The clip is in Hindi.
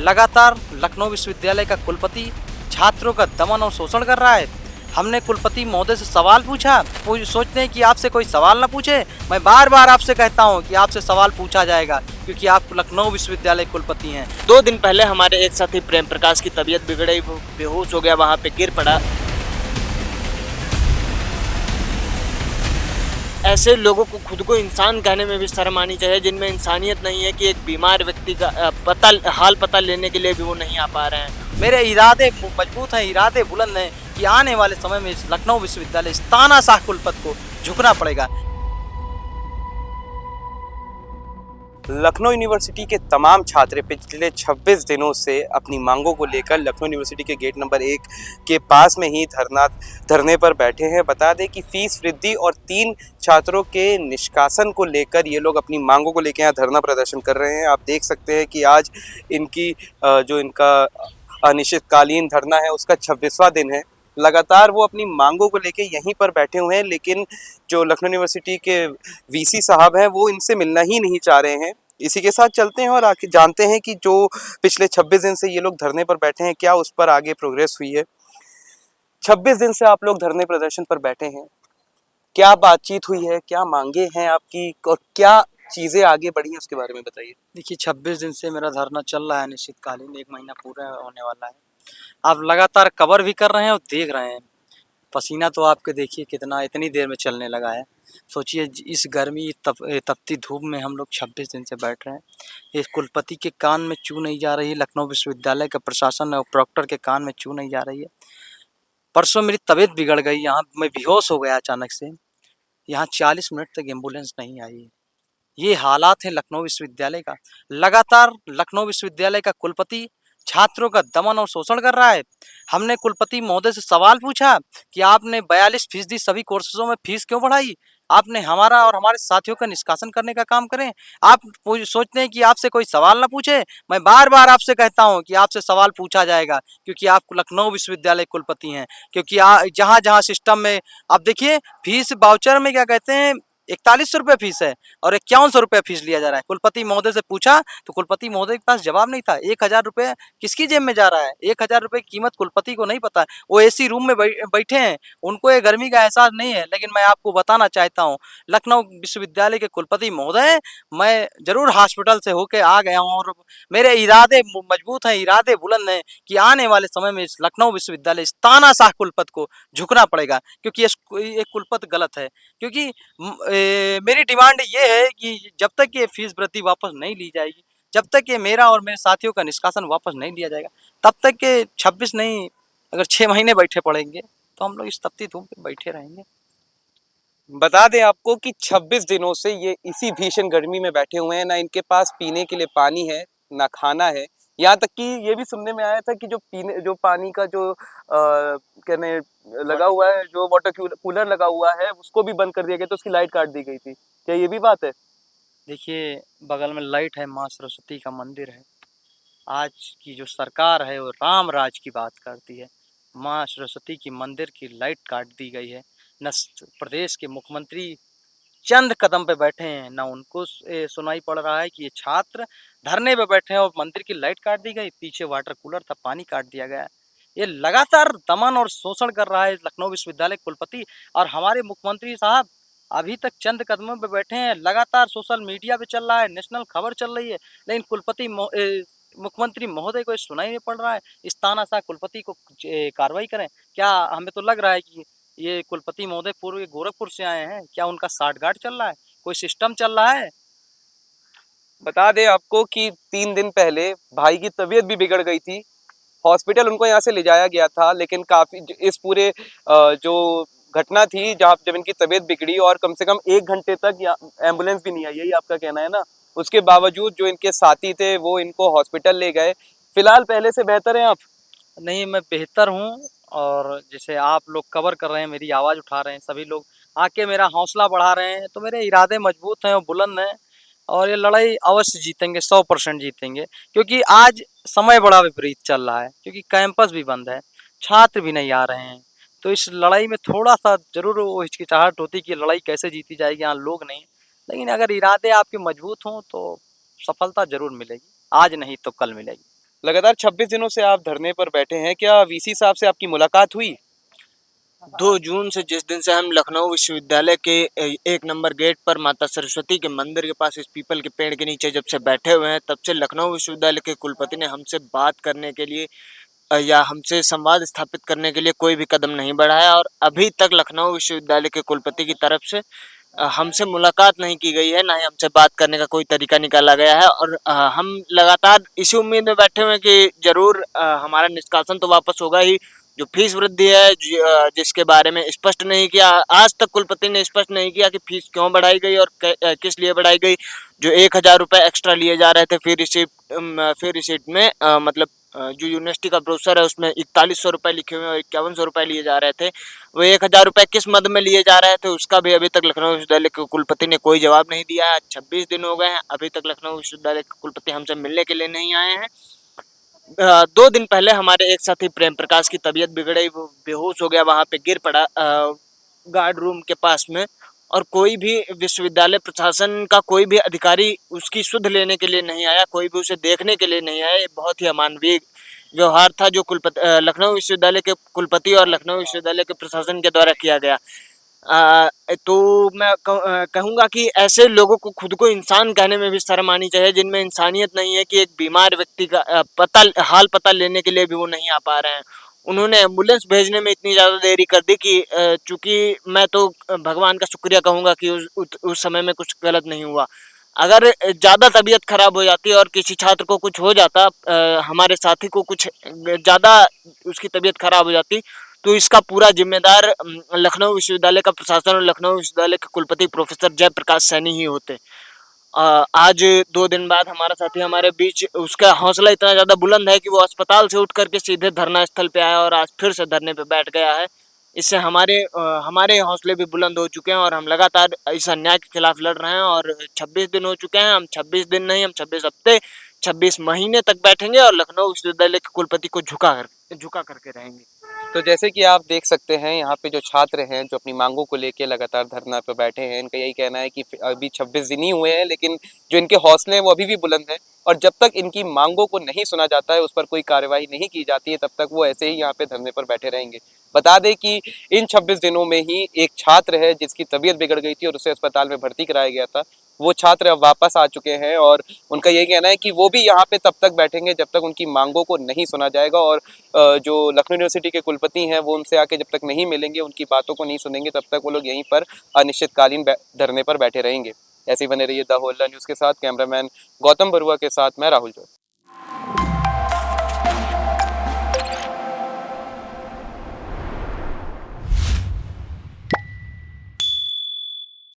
लगातार लखनऊ विश्वविद्यालय का कुलपति छात्रों का दमन और शोषण कर रहा है। हमने कुलपति महोदय से सवाल पूछा, सोचते हैं कि आपसे कोई सवाल ना पूछे। मैं बार बार आपसे कहता हूं कि आपसे सवाल पूछा जाएगा क्योंकि आप लखनऊ विश्वविद्यालय कुलपति हैं। 2 दिन पहले हमारे एक साथी प्रेम प्रकाश की तबीयत बिगड़ी, वो बेहोश हो गया, वहाँ पे गिर पड़ा। ऐसे लोगों को खुद को इंसान कहने में भी शर्म आनी चाहिए, जिनमें इंसानियत नहीं है कि एक बीमार व्यक्ति का हाल पता लेने के लिए भी वो नहीं आ पा रहे हैं। मेरे इरादे मजबूत हैं, इरादे बुलंद हैं कि आने वाले समय में इस लखनऊ विश्वविद्यालय इस तानाशाह कुलपति को झुकना पड़ेगा। लखनऊ यूनिवर्सिटी के तमाम छात्र पिछले 26 दिनों से अपनी मांगों को लेकर लखनऊ यूनिवर्सिटी के गेट नंबर 1 के पास में ही धरने पर बैठे हैं। बता दें कि फीस वृद्धि और 3 छात्रों के निष्कासन को लेकर ये लोग अपनी मांगों को लेकर यहाँ धरना प्रदर्शन कर रहे हैं। आप देख सकते हैं कि आज इनका अनिश्चितकालीन धरना है उसका 26वां दिन है। लगातार वो अपनी मांगों को लेके यहीं पर बैठे हुए हैं, लेकिन जो लखनऊ यूनिवर्सिटी के वीसी साहब हैं वो इनसे मिलना ही नहीं चाह रहे हैं। इसी के साथ चलते हैं और आके जानते हैं कि जो पिछले 26 दिन से ये लोग धरने पर बैठे हैं क्या उस पर आगे प्रोग्रेस हुई है। 26 दिन से आप लोग धरने प्रदर्शन पर बैठे हैं, क्या बातचीत हुई है, क्या मांगे हैं आपकी और क्या चीज़ें आगे बढ़ी हैं उसके बारे में बताइए। देखिए 26 दिन से मेरा धरना चल रहा है, अनिश्चितकालीन 1 महीना पूरा होने वाला है। आप लगातार कवर भी कर रहे हैं और देख रहे हैं, पसीना तो आपके देखिए कितना इतनी देर में चलने लगा है। सोचिए इस गर्मी तपती धूप में हम लोग 26 दिन से बैठ रहे हैं। इस कुलपति के कान में चू नहीं जा रही, लखनऊ विश्वविद्यालय का प्रशासन और प्रॉक्टर के कान में चू नहीं जा रही है। परसों मेरी तबीयत बिगड़ गई, यहाँ मैं बेहोश हो गया अचानक से। यहाँ 40 मिनट तक एम्बुलेंस नहीं आई। ये हालात है लखनऊ विश्वविद्यालय का। लगातार लखनऊ विश्वविद्यालय का कुलपति छात्रों का दमन और शोषण कर रहा है। हमने कुलपति महोदय से सवाल पूछा कि आपने 42% सभी कोर्सेजों में फीस क्यों बढ़ाई? आपने हमारा और हमारे साथियों का निष्कासन करने का काम करें। आप सोचते हैं कि आपसे कोई सवाल ना पूछे। मैं बार बार आपसे कहता हूं कि आपसे सवाल पूछा जाएगा क्योंकि आप लखनऊ विश्वविद्यालय कुलपति हैं। क्योंकि जहाँ जहाँ सिस्टम में आप देखिए फीस वाउचर में क्या कहते हैं 4100 रुपये फीस है और 5100 रुपये फीस लिया जा रहा है। कुलपति महोदय से पूछा तो कुलपति महोदय के पास जवाब नहीं था। 1000 रुपये किसकी जेब में जा रहा है? 1000 रुपये की कीमत कुलपति को नहीं पता है। वो एसी रूम में बैठे हैं, उनको ये गर्मी का एहसास नहीं है। लेकिन मैं आपको बताना चाहता हूँ लखनऊ विश्वविद्यालय के कुलपति महोदय, मैं जरूर हॉस्पिटल से होके आ गया हूँ और मेरे इरादे मजबूत हैं, इरादे बुलंद हैं कि आने वाले समय में इस लखनऊ विश्वविद्यालय इस तानाशाह कुलपति को झुकना पड़ेगा क्योंकि ये कुलपति गलत है। क्योंकि मेरी डिमांड ये है कि जब तक ये फीस वृद्धि वापस नहीं ली जाएगी, जब तक ये मेरा और मेरे साथियों का निष्कासन वापस नहीं लिया जाएगा, तब तक के 26 नहीं अगर 6 महीने बैठे पड़ेंगे तो हम लोग इस तपती धूप में बैठे रहेंगे। बता दें आपको कि 26 दिनों से ये इसी भीषण गर्मी में बैठे हुए हैं। ना इनके पास पीने के लिए पानी है, ना खाना है। यहाँ तक कि ये भी सुनने में आया था कि जो पानी का जो कहने लगा हुआ है, जो वाटर कूलर लगा हुआ है उसको भी बंद कर दिया गया, तो उसकी लाइट काट दी गई थी। क्या ये भी बात है? देखिए बगल में लाइट है, माँ सरस्वती का मंदिर है। आज की जो सरकार है वो राम राज की बात करती है। माँ सरस्वती की मंदिर की लाइट काट दी गई है। न प्रदेश के मुख्यमंत्री चंद कदम पे बैठे हैं, ना उनको सुनाई पड़ रहा है कि ये छात्र धरने पे बैठे हैं और मंदिर की लाइट काट दी गई, पीछे वाटर कूलर था, पानी काट दिया गया। ये लगातार दमन और शोषण कर रहा है लखनऊ विश्वविद्यालय कुलपति। और हमारे मुख्यमंत्री साहब अभी तक चंद कदमों पे बैठे हैं। लगातार सोशल मीडिया पे चल रहा है, नेशनल खबर चल रही है, लेकिन मुख्यमंत्री महोदय को सुनाई नहीं पड़ रहा है। इस तानाशाह कुलपति को कार्रवाई करें। क्या हमें तो लग रहा है कि ये कुलपति महोदय पूर्व गोरखपुर से आए हैं, क्या उनका साठगांठ चल रहा है, कोई सिस्टम चल रहा है? बता दें आपको कि 3 दिन पहले भाई की तबीयत भी बिगड़ गई थी। हॉस्पिटल उनको यहाँ से ले जाया गया था, लेकिन काफ़ी इस पूरे जो घटना थी जब इनकी तबीयत बिगड़ी और कम से कम 1 घंटे तक एम्बुलेंस भी नहीं आई, यही आपका कहना है ना? उसके बावजूद जो इनके साथी थे वो इनको हॉस्पिटल ले गए। फिलहाल पहले से बेहतर हैं आप? नहीं, मैं बेहतर हूँ और जैसे आप लोग कवर कर रहे हैं, मेरी आवाज़ उठा रहे हैं, सभी लोग आके मेरा हौसला बढ़ा रहे हैं, तो मेरे इरादे मजबूत हैं और बुलंद हैं और ये लड़ाई अवश्य जीतेंगे, 100% जीतेंगे। क्योंकि आज समय बड़ा विपरीत चल रहा है, क्योंकि कैंपस भी बंद है, छात्र भी नहीं आ रहे हैं। तो इस लड़ाई में थोड़ा-सा ज़रूर वो हिचकिचाहट होती है कि लड़ाई कैसे जीती जाएगी, यहाँ लोग नहीं। लेकिन अगर इरादे आपके मजबूत हों तो सफलता ज़रूर मिलेगी, आज नहीं तो कल मिलेगी। लगातार 26 दिनों से आप धरने पर बैठे हैं, क्या वीसी साहब से आपकी मुलाकात हुई? 2 जून से, जिस दिन से हम लखनऊ विश्वविद्यालय के 1 नंबर गेट पर माता सरस्वती के मंदिर के पास इस पीपल के पेड़ के नीचे जब से बैठे हुए हैं, तब से लखनऊ विश्वविद्यालय के कुलपति ने हमसे बात करने के लिए या हमसे संवाद स्थापित करने के लिए कोई भी कदम नहीं बढ़ाया, और अभी तक लखनऊ विश्वविद्यालय के कुलपति की तरफ से हमसे मुलाकात नहीं की गई है, ना ही हमसे बात करने का कोई तरीका निकाला गया है। और हम लगातार इसी उम्मीद में बैठे हुए हैं कि ज़रूर हमारा निष्कासन तो वापस होगा ही। जो फीस वृद्धि है जिसके बारे में स्पष्ट नहीं किया, आज तक कुलपति ने स्पष्ट नहीं किया कि फीस क्यों बढ़ाई गई और किस लिए बढ़ाई गई। जो 1000 रुपये एक्स्ट्रा लिए जा रहे थे फी रिसीट में, मतलब जो यूनिवर्सिटी का ब्रोशर है उसमें 4100 रुपये लिखे हुए और 5100 रुपये लिए जा रहे थे, वो 1000 रुपये किस मद में लिए जा रहे थे उसका भी अभी तक लखनऊ विश्वविद्यालय के कुलपति ने कोई जवाब नहीं दिया है। 26 दिन हो गए हैं, अभी तक लखनऊ विश्वविद्यालय के कुलपति हमसे मिलने के लिए नहीं आए हैं। 2 दिन पहले हमारे एक साथी प्रेम प्रकाश की तबीयत बिगड़ गई, वो बेहोश हो गया, वहाँ पे गिर पड़ा गार्ड रूम के पास में, और कोई भी विश्वविद्यालय प्रशासन का कोई भी अधिकारी उसकी सुध लेने के लिए नहीं आया, कोई भी उसे देखने के लिए नहीं आया। ये बहुत ही अमानवीय व्यवहार था जो लखनऊ विश्वविद्यालय के कुलपति और लखनऊ विश्वविद्यालय के प्रशासन के द्वारा किया गया। तो मैं कहूँगा कि ऐसे लोगों को खुद को इंसान कहने में भी शर्म आनी चाहिए, जिनमें इंसानियत नहीं है कि एक बीमार व्यक्ति का हाल पता लेने के लिए भी वो नहीं आ पा रहे हैं। उन्होंने एम्बुलेंस भेजने में इतनी ज़्यादा देरी कर दी कि चूँकि मैं तो भगवान का शुक्रिया कहूँगा कि उस समय में कुछ गलत नहीं हुआ। अगर ज़्यादा तबीयत खराब हो जाती और किसी छात्र को कुछ हो जाता, हमारे साथी को कुछ ज़्यादा उसकी तबीयत खराब हो जाती, तो इसका पूरा जिम्मेदार लखनऊ विश्वविद्यालय का प्रशासन और लखनऊ विश्वविद्यालय के कुलपति प्रोफेसर जयप्रकाश सैनी ही होते। आज 2 दिन बाद हमारा साथी हमारे बीच, उसका हौसला इतना ज़्यादा बुलंद है कि वो अस्पताल से उठ करके सीधे धरना स्थल पे आया और आज फिर से धरने पे बैठ गया है। इससे हमारे हौसले भी बुलंद हो चुके हैं और हम लगातार इस अन्याय के खिलाफ लड़ रहे हैं। और 26 दिन हो चुके हैं, हम 26 दिन नहीं, हम 26 हफ्ते, 26 महीने तक बैठेंगे और लखनऊ विश्वविद्यालय के कुलपति को झुका करके रहेंगे। तो जैसे कि आप देख सकते हैं, यहाँ पे जो छात्र हैं जो अपनी मांगों को लेके लगातार धरना पे बैठे हैं, इनका यही कहना है कि अभी 26 दिन ही हुए हैं, लेकिन जो इनके हौसले हैं वो अभी भी बुलंद हैं, और जब तक इनकी मांगों को नहीं सुना जाता है, उस पर कोई कार्रवाई नहीं की जाती है, तब तक वो ऐसे ही यहाँ पे धरने पर बैठे रहेंगे। बता दें कि इन 26 दिनों में ही एक छात्र है जिसकी तबीयत बिगड़ गई थी और उसे अस्पताल में भर्ती कराया गया था, वो छात्र अब वापस आ चुके हैं, और उनका यही कहना है कि वो भी यहाँ पे तब तक बैठेंगे जब तक उनकी मांगों को नहीं सुना जाएगा, और जो लखनऊ यूनिवर्सिटी के कुलपति हैं वो उनसे आके जब तक नहीं मिलेंगे, उनकी बातों को नहीं सुनेंगे, तब तक वो लोग यहीं पर अनिश्चितकालीन धरने पर बैठे रहेंगे। ऐसे ही बने रहिए द होल्ला न्यूज़ के साथ। कैमरामैन गौतम बरुआ के साथ मैं राहुल जोशी।